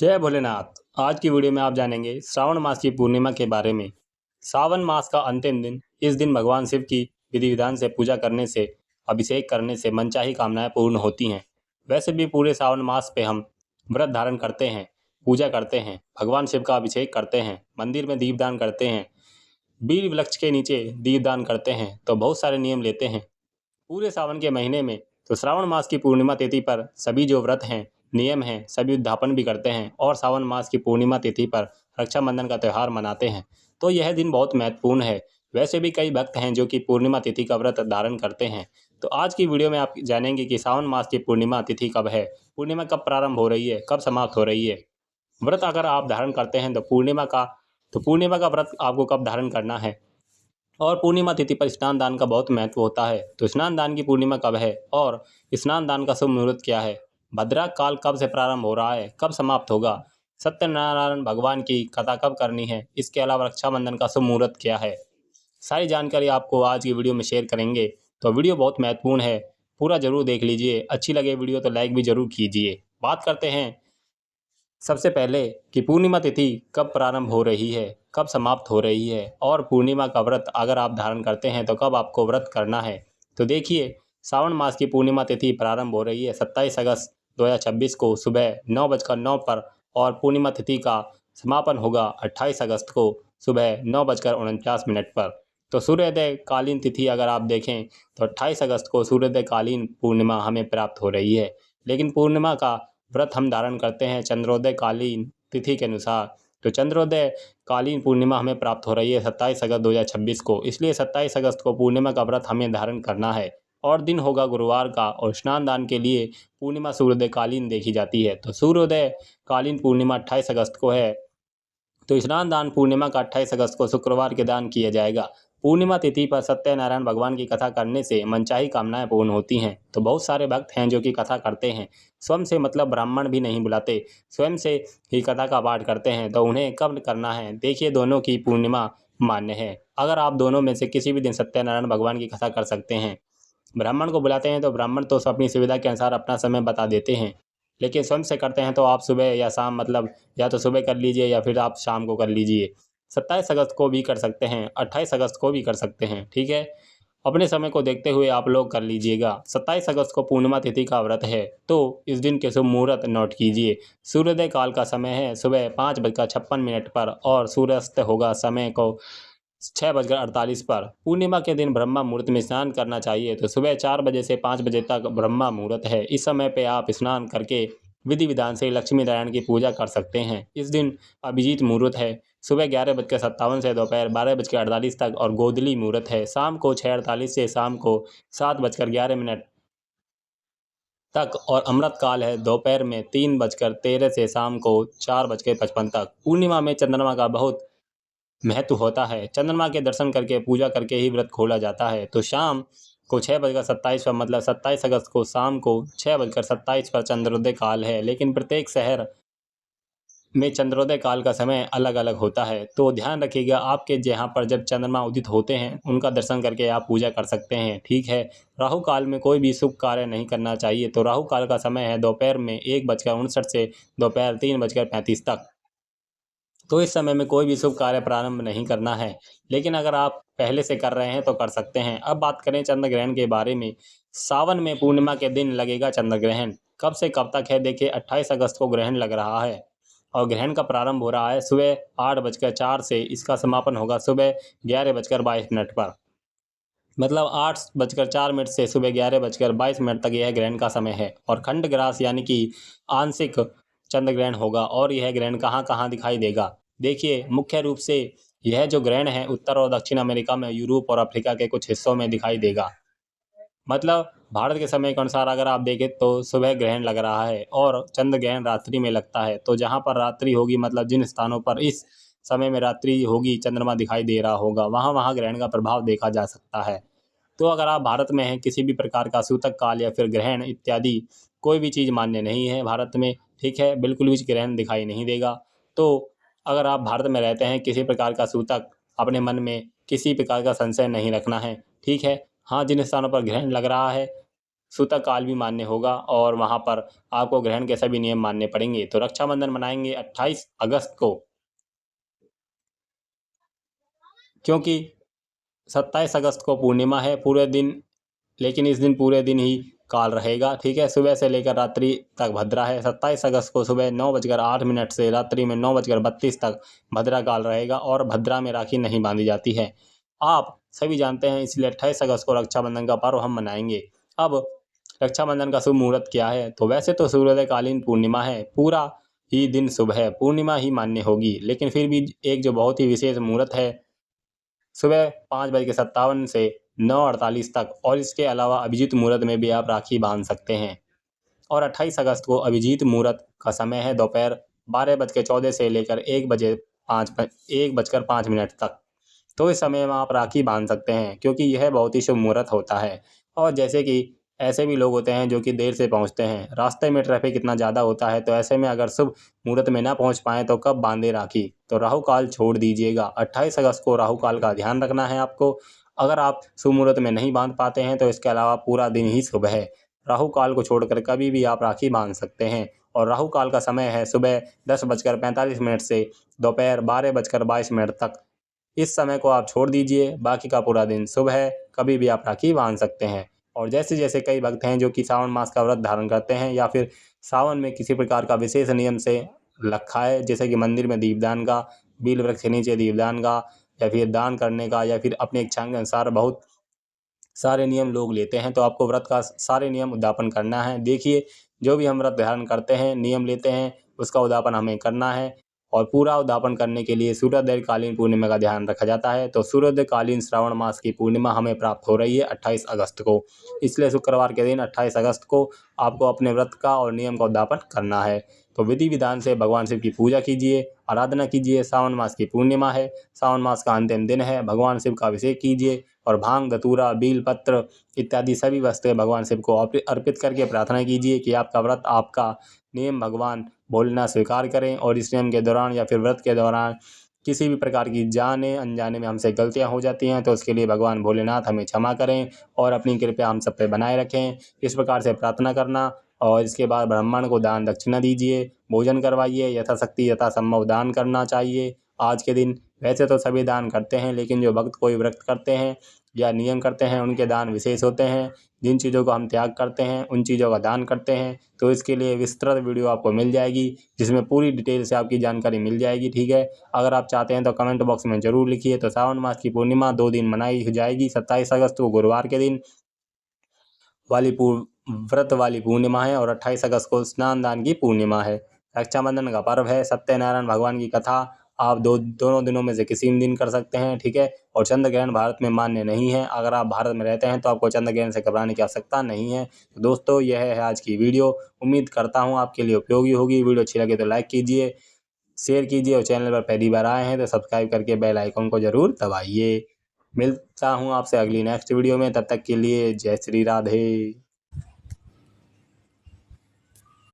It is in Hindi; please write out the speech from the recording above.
जय भोलेनाथ। आज की वीडियो में आप जानेंगे श्रावण मास की पूर्णिमा के बारे में। सावन मास का अंतिम दिन, इस दिन भगवान शिव की विधि विधान से पूजा करने से, अभिषेक करने से मनचाही कामनाएं पूर्ण होती हैं। वैसे भी पूरे सावन मास पे हम व्रत धारण करते हैं, पूजा करते हैं, भगवान शिव का अभिषेक करते हैं, मंदिर में दीपदान करते हैं, बील वृक्ष के नीचे दीपदान करते हैं, तो बहुत सारे नियम लेते हैं पूरे सावन के महीने में। तो श्रावण मास की पूर्णिमा तिथि पर सभी जो व्रत हैं, नियम हैं, सभी उद्यापन भी करते हैं और सावन मास की पूर्णिमा तिथि पर रक्षाबंधन का त्यौहार मनाते हैं। तो यह दिन बहुत महत्वपूर्ण है। वैसे भी कई भक्त हैं जो कि पूर्णिमा तिथि का व्रत धारण करते हैं। तो आज की वीडियो में आप जानेंगे कि सावन मास की पूर्णिमा तिथि कब है, पूर्णिमा कब प्रारंभ हो रही है, कब समाप्त हो रही है। व्रत अगर आप धारण करते हैं तो पूर्णिमा का व्रत आपको कब धारण करना है, और पूर्णिमा तिथि पर स्नान दान का बहुत महत्व होता है। तो स्नान दान की पूर्णिमा कब है और स्नान दान का शुभ मुहूर्त क्या है, भद्रा काल कब से प्रारंभ हो रहा है, कब समाप्त होगा, सत्यनारायण भगवान की कथा कब करनी है, इसके अलावा रक्षाबंधन का शुभ मुहूर्त क्या है, सारी जानकारी आपको आज की वीडियो में शेयर करेंगे। तो वीडियो बहुत महत्वपूर्ण है, पूरा जरूर देख लीजिए। अच्छी लगे वीडियो तो लाइक भी जरूर कीजिए। बात करते हैं सबसे पहले कि पूर्णिमा तिथि कब प्रारंभ हो रही है, कब समाप्त हो रही है, और पूर्णिमा का व्रत अगर आप धारण करते हैं तो कब आपको व्रत करना है। तो देखिए, सावन मास की पूर्णिमा तिथि प्रारंभ हो रही है 27 अगस्त 2026 को सुबह 9:09 पर, और पूर्णिमा तिथि का समापन होगा 28 अगस्त को सुबह 9:49 पर। तो सूर्योदय कालीन तिथि अगर आप देखें तो 28 अगस्त को सूर्योदय कालीन पूर्णिमा हमें प्राप्त हो रही है। लेकिन पूर्णिमा का व्रत हम धारण करते हैं चंद्रोदय कालीन तिथि के अनुसार। तो चंद्रोदय कालीन पूर्णिमा हमें प्राप्त हो रही है 27 अगस्त 2026 को, इसलिए 27 अगस्त को पूर्णिमा का व्रत हमें धारण करना है। और दिन होगा गुरुवार का, और स्नान दान के लिए पूर्णिमा सूर्योदय कालीन देखी जाती है। तो सूर्योदय कालीन पूर्णिमा 28 अगस्त को है, तो स्नान दान पूर्णिमा का 28 अगस्त को शुक्रवार के दान किया जाएगा। पूर्णिमा तिथि पर सत्यनारायण भगवान की कथा करने से मनचाही कामनाएं पूर्ण होती हैं। तो बहुत सारे भक्त हैं जो कि कथा करते हैं, स्वयं से मतलब ब्राह्मण भी नहीं बुलाते, स्वयं से ही कथा का पाठ करते हैं। तो उन्हें कब करना है, देखिए दोनों की पूर्णिमा मान्य है। अगर आप दोनों में से किसी भी दिन सत्यनारायण भगवान की कथा कर सकते हैं। ब्राह्मण को बुलाते हैं तो ब्राह्मण तो अपनी सुविधा के अनुसार अपना समय बता देते हैं, लेकिन स्वयं से करते हैं तो आप सुबह या शाम, मतलब या तो सुबह कर लीजिए या फिर आप शाम को कर लीजिए। 27 अगस्त को भी कर सकते हैं, 28 अगस्त को भी कर सकते हैं, ठीक है। अपने समय को देखते हुए आप लोग कर लीजिएगा। 27 अगस्त को पूर्णिमा तिथि का व्रत है, तो इस दिन के शुभ मुहूर्त नोट कीजिए। सूर्योदय काल का समय है सुबह 5:56 पर, और सूर्यास्त होगा समय को 6:48 पर। पूर्णिमा के दिन ब्रह्मा मुहूर्त में स्नान करना चाहिए। तो सुबह 4 बजे से 5 बजे तक ब्रह्मा मुहूर्त है। इस समय पे आप स्नान करके विधि विधान से लक्ष्मी नारायण की पूजा कर सकते हैं। इस दिन अभिजीत मुहूर्त है सुबह 11:57 से दोपहर 12:48 तक, और गोधली मुहूर्त है शाम को 6:48 से शाम को 7:11 तक, और अमृत काल है दोपहर में 3:13 से शाम को 4:55 तक। पूर्णिमा में चंद्रमा का बहुत महत्व होता है। चंद्रमा के दर्शन करके, पूजा करके ही व्रत खोला जाता है। तो शाम को 6:27 पर, मतलब 27 अगस्त को शाम को 6:27 पर चंद्रोदय काल है। लेकिन प्रत्येक शहर में चंद्रोदय काल का समय अलग अलग होता है। तो ध्यान रखिएगा, आपके जहाँ पर जब चंद्रमा उदित होते हैं उनका दर्शन करके आप पूजा कर सकते हैं, ठीक है। राहु काल में कोई भी शुभ कार्य नहीं करना चाहिए। तो राहु काल का समय है दोपहर में 1:59 से दोपहर 3:35 तक। तो इस समय में कोई भी शुभ कार्य प्रारंभ नहीं करना है। लेकिन अगर आप पहले से कर रहे हैं तो कर सकते हैं। अब बात करें चंद्र ग्रहण के बारे में। सावन में पूर्णिमा के दिन लगेगा चंद्र ग्रहण। कब से कब तक है, देखिए 28 अगस्त को ग्रहण लग रहा है, और ग्रहण का प्रारंभ हो रहा है सुबह 8:04 से। इसका समापन होगा सुबह 11:22 पर। मतलब 8:04 से सुबह 11:22 तक यह ग्रहण का समय है। और खंड ग्रास यानी कि आंशिक चंद्र ग्रहण होगा। और यह ग्रहण कहाँ कहाँ दिखाई देगा, देखिए मुख्य रूप से यह जो ग्रहण है उत्तर और दक्षिण अमेरिका में, यूरोप और अफ्रीका के कुछ हिस्सों में दिखाई देगा। मतलब भारत के समय के अनुसार अगर आप देखें तो सुबह ग्रहण लग रहा है, और चंद्र ग्रहण रात्रि में लगता है। तो जहाँ पर रात्रि होगी, मतलब जिन स्थानों पर इस समय में रात्रि होगी, चंद्रमा दिखाई दे रहा होगा, वहाँ वहाँ ग्रहण का प्रभाव देखा जा सकता है। तो अगर आप भारत में हैं, किसी भी प्रकार का सूतक काल या फिर ग्रहण इत्यादि कोई भी चीज़ मान्य नहीं है भारत में, ठीक है। बिल्कुल भी ग्रहण दिखाई नहीं देगा। तो अगर आप भारत में रहते हैं, किसी प्रकार का सूतक, अपने मन में किसी प्रकार का संशय नहीं रखना है, ठीक है। हाँ, जिन स्थानों पर ग्रहण लग रहा है सूतक काल भी मान्य होगा और वहाँ पर आपको ग्रहण के सभी नियम मानने पड़ेंगे। तो रक्षाबंधन मनाएंगे 28 अगस्त को, क्योंकि 27 अगस्त को पूर्णिमा है पूरे दिन, लेकिन इस दिन पूरे दिन ही काल रहेगा, ठीक है। सुबह से लेकर रात्रि तक भद्रा है। 27 अगस्त को सुबह 9:08 से रात्रि में 9:32 तक भद्रा काल रहेगा और भद्रा में राखी नहीं बांधी जाती है, आप सभी जानते हैं। इसलिए 28 अगस्त को रक्षाबंधन का पर्व हम मनाएंगे। अब रक्षाबंधन का शुभ मुहूर्त क्या है? तो वैसे तो सूर्योदयकालीन पूर्णिमा है, पूरा ही दिन शुभ है, पूर्णिमा ही मान्य होगी, लेकिन फिर भी एक जो बहुत ही विशेष मुहूर्त है सुबह 5:57 से 9:48 तक, और इसके अलावा अभिजीत मुहूर्त में भी आप राखी बांध सकते हैं। और 28 अगस्त को अभिजीत मुहूर्त का समय है दोपहर 12:14 से लेकर 1:05 तक। तो इस समय में आप राखी बांध सकते हैं, क्योंकि यह बहुत ही शुभ मुहूर्त होता है। और जैसे कि ऐसे भी लोग होते हैं जो कि देर से पहुंचते हैं, रास्ते में ट्रैफिक इतना ज़्यादा होता है, तो ऐसे में अगर शुभ मुहूर्त में ना पहुंच पाएँ तो कब बांधे राखी? तो राहु काल छोड़ दीजिएगा। 28 अगस्त को राहु काल का ध्यान रखना है आपको। अगर आप शुभ मुहूर्त में नहीं बांध पाते हैं तो इसके अलावा पूरा दिन ही शुभ है। राहु काल को छोड़कर कभी भी आप राखी बांध सकते हैं। और राहु काल का समय है सुबह 10:45 से दोपहर 12:22 तक। इस समय को आप छोड़ दीजिए, बाकी का पूरा दिन शुभ है, कभी भी आप राखी बांध सकते हैं। और जैसे जैसे कई भक्त हैं जो कि सावन मास का व्रत धारण करते हैं या फिर सावन में किसी प्रकार का विशेष नियम से रखा है, जैसे कि मंदिर में दीपदान का, बील वृक्ष के नीचे दीपदान का, या फिर दान करने का, या फिर अपनी इच्छा के अनुसार बहुत सारे नियम लोग लेते हैं, तो आपको व्रत का सारे नियम उद्यापन करना है। देखिए, जो भी हम व्रत धारण करते हैं, नियम लेते हैं, उसका उद्यापन हमें करना है। और पूरा उद्यापन करने के लिए सूर्योदयकालीन पूर्णिमा का ध्यान रखा जाता है। तो सूर्योदयकालीन श्रावण मास की पूर्णिमा हमें प्राप्त हो रही है 28 अगस्त को। इसलिए शुक्रवार के दिन 28 अगस्त को आपको अपने व्रत का और नियम का उद्यापन करना है। तो विधि विधान से भगवान शिव की पूजा कीजिए, आराधना कीजिए। सावन मास की पूर्णिमा है, सावन मास का अंतिम दिन है, भगवान शिव का अभिषेक कीजिए और भांग, धतूरा, बील पत्र इत्यादि सभी वस्तुएं भगवान शिव को अर्पित करके प्रार्थना कीजिए कि आपका व्रत, आपका नियम भगवान भोलेनाथ स्वीकार करें। और इस नियम के दौरान या फिर व्रत के दौरान किसी भी प्रकार की जाने अनजाने में हमसे गलतियां हो जाती हैं तो उसके लिए भगवान भोलेनाथ हमें क्षमा करें और अपनी कृपया हम सब पे बनाए रखें। इस प्रकार से प्रार्थना करना। और इसके बाद ब्राह्मण को दान दक्षिणा दीजिए, भोजन करवाइए, यथाशक्ति यथासंभव दान करना चाहिए आज के दिन। वैसे तो सभी दान करते हैं, लेकिन जो भक्त कोई व्रत करते हैं या नियम करते हैं उनके दान विशेष होते हैं। जिन चीज़ों को हम त्याग करते हैं उन चीज़ों का दान करते हैं। तो इसके लिए विस्तृत वीडियो आपको मिल जाएगी, जिसमें पूरी डिटेल से आपकी जानकारी मिल जाएगी, ठीक है। अगर आप चाहते हैं तो कमेंट बॉक्स में ज़रूर लिखिए। तो सावन मास की पूर्णिमा 2 दिन मनाई जाएगी। 27 अगस्त को गुरुवार के दिन वाली व्रत वाली पूर्णिमा है और 28 अगस्त को स्नान दान की पूर्णिमा है। रक्षाबंधन का पर्व है, सत्यनारायण भगवान की कथा आप दोनों दिनों में से किसी भी दिन कर सकते हैं, ठीक है। और चंद्र ग्रहण भारत में मान्य नहीं है। अगर आप भारत में रहते हैं तो आपको चंद्र ग्रहण से घबराने की आवश्यकता नहीं है। तो दोस्तों, यह है आज की वीडियो। उम्मीद करता हूँ आपके लिए उपयोगी होगी। वीडियो अच्छी लगे तो लाइक कीजिए, शेयर कीजिए और चैनल पर पहली बार आए हैं तो सब्सक्राइब करके बेल आइकन को जरूर दबाइए। मिलता हूँ आपसे अगली नेक्स्ट वीडियो में, तब तक के लिए जय श्री राधे।